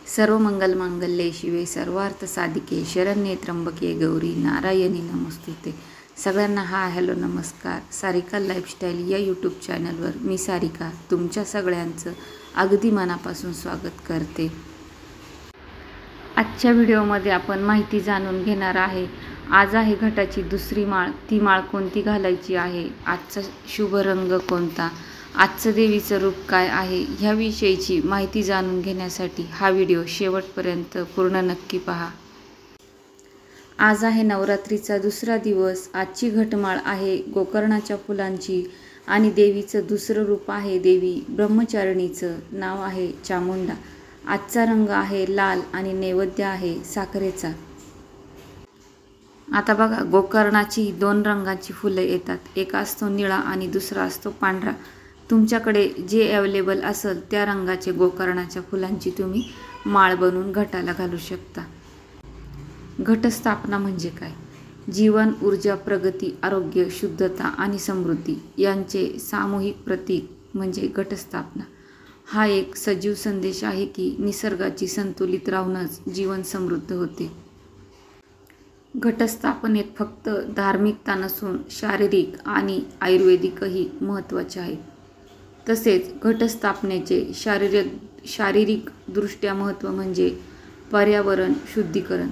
सर्व मंगल मांगल्ये शिवे सर्वार्थ साधिके शरण्ये त्र्यंबके गौरी नारायणी नमोस्तुते। सगळ्यांना हॅलो नमस्कार। सारिका लाईफस्टाईल या यूट्यूब चॅनलवर मी सारिका तुमच्या सगळ्यांचं अगदी मनापासून स्वागत करते। आजच्या व्हिडिओमध्ये आपण माहिती जाणून घेणार आहे। आज आहे घटाची दुसरी माळ। ती माळ कोणती घालायची आहे, आजचा शुभ रंग कोणता, आजचं देवीचं रूप काय आहे, ह्याविषयीची माहिती जाणून घेण्यासाठी हा व्हिडिओ शेवटपर्यंत पूर्ण नक्की पहा। आज आहे नवरात्रीचा दुसरा दिवस। आजची घटमाळ आहे गोकर्णाच्या फुलांची आणि देवीचं दुसरं रूप आहे देवी ब्रह्मचारिणीचं नाव आहे चामुंडा। आजचा रंग आहे लाल आणि नैवेद्य आहे साखरेचा। आता बघा, गोकर्णाची दोन रंगाची फुलं येतात, एक असतो निळा आणि दुसरा असतो पांढरा। तुमच्याकडे जे अवेलेबल असेल त्या रंगाचे गोकर्णाच्या फुलांची तुम्ही माळ बनवून घटाला घालू शकता। घटस्थापना म्हणजे काय? जीवन, ऊर्जा, प्रगती, आरोग्य, शुद्धता आणि समृद्धी यांचे सामूहिक प्रतीक म्हणजे घटस्थापना। हा एक सजीव संदेश आहे की निसर्गाची संतुलित राहूनच जीवन समृद्ध होते। घटस्थापनेत फक्त धार्मिकता नसून शारीरिक आणि आयुर्वेदिकही महत्त्वाचे आहे। तसेच घटस्थापनेचे शारीरिक दृष्ट्या महत्त्व म्हणजे पर्यावरण शुद्धीकरण।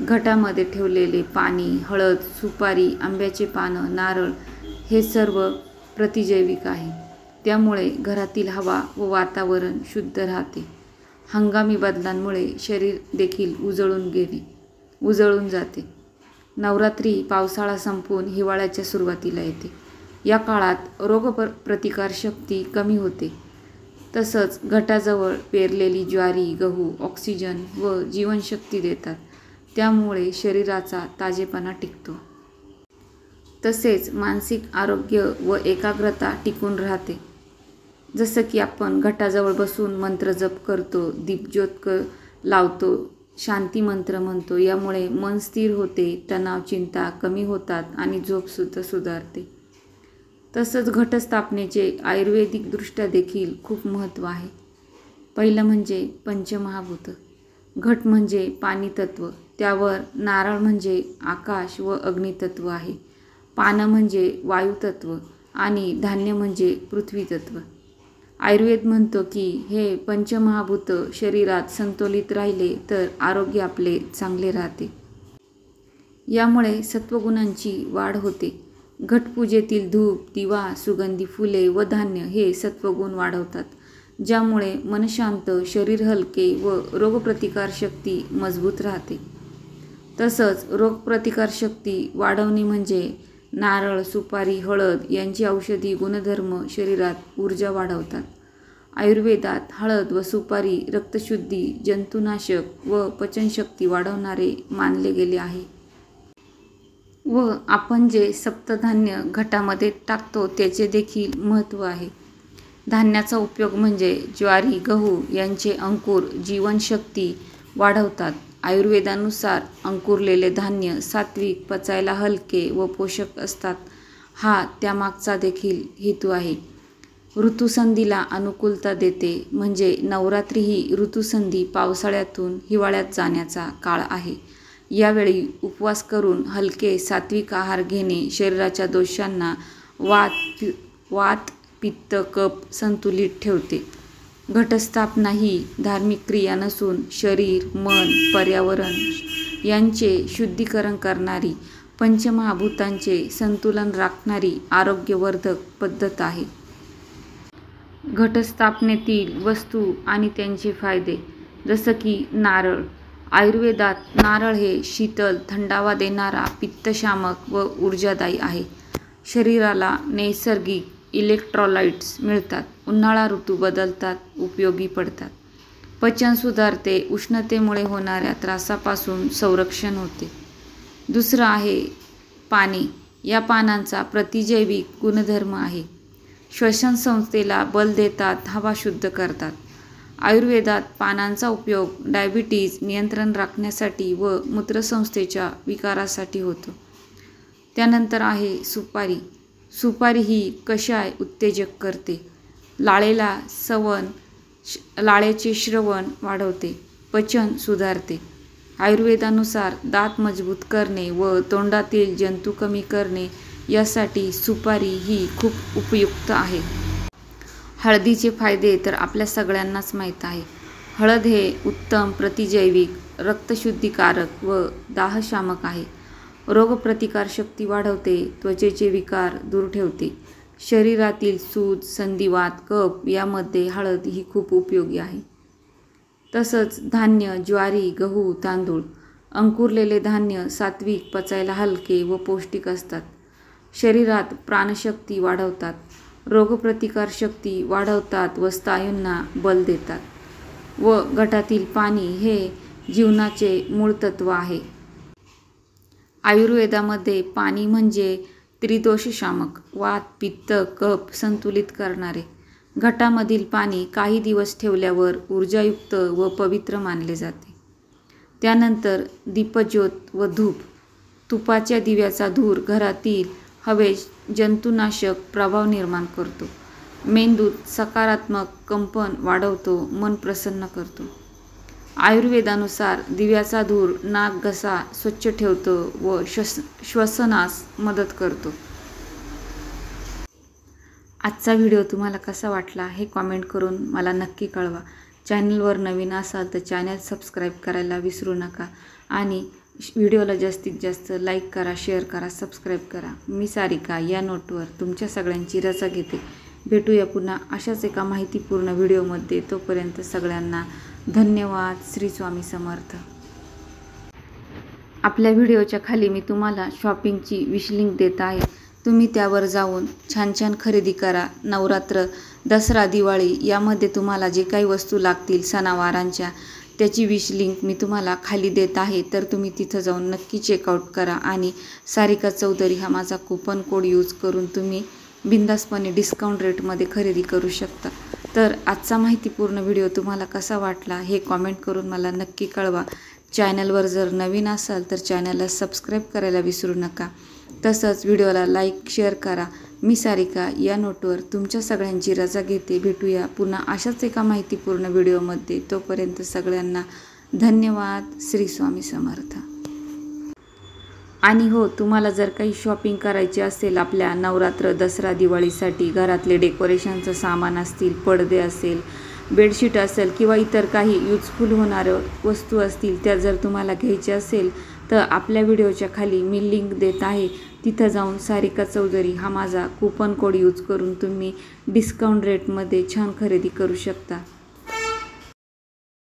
घटामध्ये ठेवलेले पाणी, हळद, सुपारी, आंब्याचे पानं, नारळ हे सर्व प्रतिजैविक आहे। त्यामुळे घरातील हवा व वातावरण शुद्ध राहते। हंगामी बदलांमुळे शरीर देखील उजळून जाते। नवरात्री पावसाळा संपून हिवाळ्याच्या सुरुवातीला येते। या काळात रोगप्रतिकारशक्ती कमी होते। तसंच घटाजवळ पेरलेली ज्वारी, गहू ऑक्सिजन व जीवनशक्ती देतात, त्यामुळे शरीराचा ताजेपणा टिकतो। तसेच मानसिक आरोग्य व एकाग्रता टिकून राहते। जसं की आपण घटाजवळ बसून मंत्र जप करतो, दीपज्योत लावतो, शांती मंत्र म्हणतो, यामुळे मन स्थिर होते, तणाव चिंता कमी होतात आणि झोपसुद्धा सुधारते। तसंच घटस्थापनेचे आयुर्वेदिक दृष्ट्या देखील खूप महत्त्व आहे। पहिलं म्हणजे पंचमहाभूत। घट म्हणजे पाणी तत्व, त्यावर नारळ म्हणजे आकाश व अग्नितत्व आहे, पानं म्हणजे वायुतत्व आणि धान्य म्हणजे पृथ्वी तत्व। आयुर्वेद म्हणतो की हे पंचमहाभूत शरीरात संतुलित राहिले तर आरोग्य आपले चांगले राहते। यामुळे सत्वगुणांची वाढ होते। घटपूजेतील धूप, दिवा, सुगंधी फुले व धान्य हे सत्वगुण वाढवतात, ज्यामुळे मन शांत, शरीर हलके व रोगप्रतिकारशक्ती मजबूत राहते। तसंच रोगप्रतिकारशक्ती वाढवणे म्हणजे नारळ, सुपारी, हळद यांची औषधी गुणधर्म शरीरात ऊर्जा वाढवतात। आयुर्वेदात हळद व सुपारी रक्तशुद्धी, जंतुनाशक व पचनशक्ती वाढवणारे मानले गेले आहे। व आपण जे सप्तधान्य घटामध्ये टाकतो त्याचे देखील महत्त्व आहे। धान्याचा उपयोग म्हणजे ज्वारी, गहू यांचे अंकुर जीवनशक्ती वाढवतात। आयुर्वेदानुसार अंकुरलेले धान्य सात्विक, पचायला हलके व पोषक असतात, हा त्यामागचा देखील हेतू आहे। ऋतुसंधीला अनुकूलता देते, म्हणजे नवरात्री ही ऋतुसंधी पावसाळ्यातून हिवाळ्यात जाण्याचा काळ आहे। यावेळी उपवास करून हलके सात्विक आहार घेणे शरीराच्या दोषांना वात, पित्त, कफ संतुलित ठेवते। घटस्थापना ही धार्मिक क्रिया नसून शरीर, मन, पर्यावरण यांचे शुद्धीकरण करणारी, पंचमहाभूतांचे संतुलन राखणारी आरोग्यवर्धक पद्धत आहे। घटस्थापनेतील वस्तू आणि त्यांचे फायदे, जसं की नारळ। आयुर्वेदात नारळ हे शीतल, थंडावा देणारा, पित्तशामक व ऊर्जादायी आहे। शरीराला नैसर्गिक इलेक्ट्रोलाइट्स मिळतात, उन्हाळा ऋतू बदलतात उपयोगी पडतात। पचन सुधारते, उष्णतेमुळे होणाऱ्या त्रासापासून संरक्षण होते। दुसरं आहे पाने। या पानांचा प्रतिजैविक गुणधर्म आहे, श्वसन संस्थेला बल देतात, हवा शुद्ध करतात। आयुर्वेदात पानांचा उपयोग डायबिटीज नियंत्रण राखण्यासाठी व मूत्रसंस्थेच्या विकारासाठी होतो। त्यानंतर आहे सुपारी। सुपारी ही कषाय उत्तेजक करते, लाळेचे श्रवण वाढवते, पचन सुधारते. आयुर्वेदानुसार दात मजबूत करणे व तोंडातील जंतू कमी करणे यासाठी सुपारी ही खूप उपयुक्त आहे. हळदीचे फायदे तर आपल्या सगळ्यांनाच माहीत आहे. हळद हे उत्तम प्रतिजैविक, रक्तशुद्धीकारक व दाहशामक आहे. रोगप्रतिकारशक्ती वाढवते, त्वचेचे विकार दूर ठेवते. शरीरातील सूज, संधिवात, कफ यामध्ये हळद ही खूप उपयोगी आहे. तसंच धान्य, ज्वारी, गहू, तांदूळ, अंकुरलेले धान्य सात्विक, पचायला हलके व पौष्टिक असतात. शरीरात प्राणशक्ती वाढवतात, रोगप्रतिकारशक्ती वाढवतात व स्नायूंना बल देतात. व घटातील पाणी हे जीवनाचे मूळ तत्व आहे. आयुर्वेदामध्ये पाणी म्हणजे त्रिदोषशामक, वात, पित्त, कफ संतुलित करणारे. घटामधील पाणी काही दिवस ठेवल्यावर ऊर्जायुक्त व पवित्र मानले जाते. त्यानंतर दीपज्योत व धूप. तुपाच्या दिव्याचा धूर घरातील हवेत जंतुनाशक प्रभाव निर्माण करतो. मेंदूत सकारात्मक कंपन वाढवतो, मन प्रसन्न करतो. आयुर्वेदानुसार दिव्याचा धूर नाक, घसा स्वच्छ ठेवतो व श्वसनास मदत करतो. आजचा व्हिडिओ तुम्हाला कसा वाटला हे कॉमेंट करून मला नक्की कळवा. चॅनलवर नवीन असाल तर चॅनल सबस्क्राईब करायला विसरू नका आणि व्हिडिओला जास्तीत जास्त लाईक करा, शेअर करा, सबस्क्राईब करा. मी सारिका या नोटवर तुमच्या सगळ्यांची रजा घेते. भेटूया पुन्हा अशाच एका माहितीपूर्ण व्हिडिओमध्ये. तोपर्यंत सगळ्यांना धन्यवाद. श्री स्वामी समर्थ. आपल्या व्हिडिओच्या खाली मी तुम्हाला शॉपिंगची विश लिंक देत आहे. तुम्ही त्यावर जाऊन छान छान खरेदी करा. नवरात्र, दसरा, दिवाळी यामध्ये तुम्हाला जे काही वस्तू लागतील सणावारांच्या त्याची विश लिंक मी तुम्हाला खाली देत आहे. तर तुम्ही तिथं जाऊन नक्की चेकआउट करा आणि सारिका चौधरी हा माझा कूपन कोड यूज करून तुम्ही बिंदासपणे डिस्काउंट रेटमध्ये खरेदी करू शकता. तर आजचा माहितीपूर्ण व्हिडिओ तुम्हाला कसा वाटला हे कॉमेंट करून मला नक्की कळवा. चॅनलवर जर नवीन असाल तर चॅनलला सबस्क्राईब करायला विसरू नका. तसंच व्हिडिओला लाईक, शेअर करा. मी सारिका या नोटवर तुमच्या सगळ्यांची रजा घेते. भेटूया पुन्हा अशाच एका माहितीपूर्ण व्हिडिओमध्ये. तोपर्यंत सगळ्यांना धन्यवाद. श्री स्वामी समर्थ. आणि हो, तुम्हाला जर काही शॉपिंग करायची असेल आपल्या नवरात्र, दसरा, दिवाळीसाठी घरातले डेकोरेशनचं सामान असतील, पडदे असेल, बेडशीट असेल किंवा इतर काही यूजफुल होणाऱ्या वस्तू असतील, त्या जर तुम्हाला घ्यायच्या असेल तर आपल्या व्हिडिओच्या खाली मी लिंक देत आहे. तिथं जाऊन सारिका चौधरी हा माझा कूपन कोड यूज करून तुम्ही डिस्काउंट रेटमध्ये छान खरेदी करू शकता.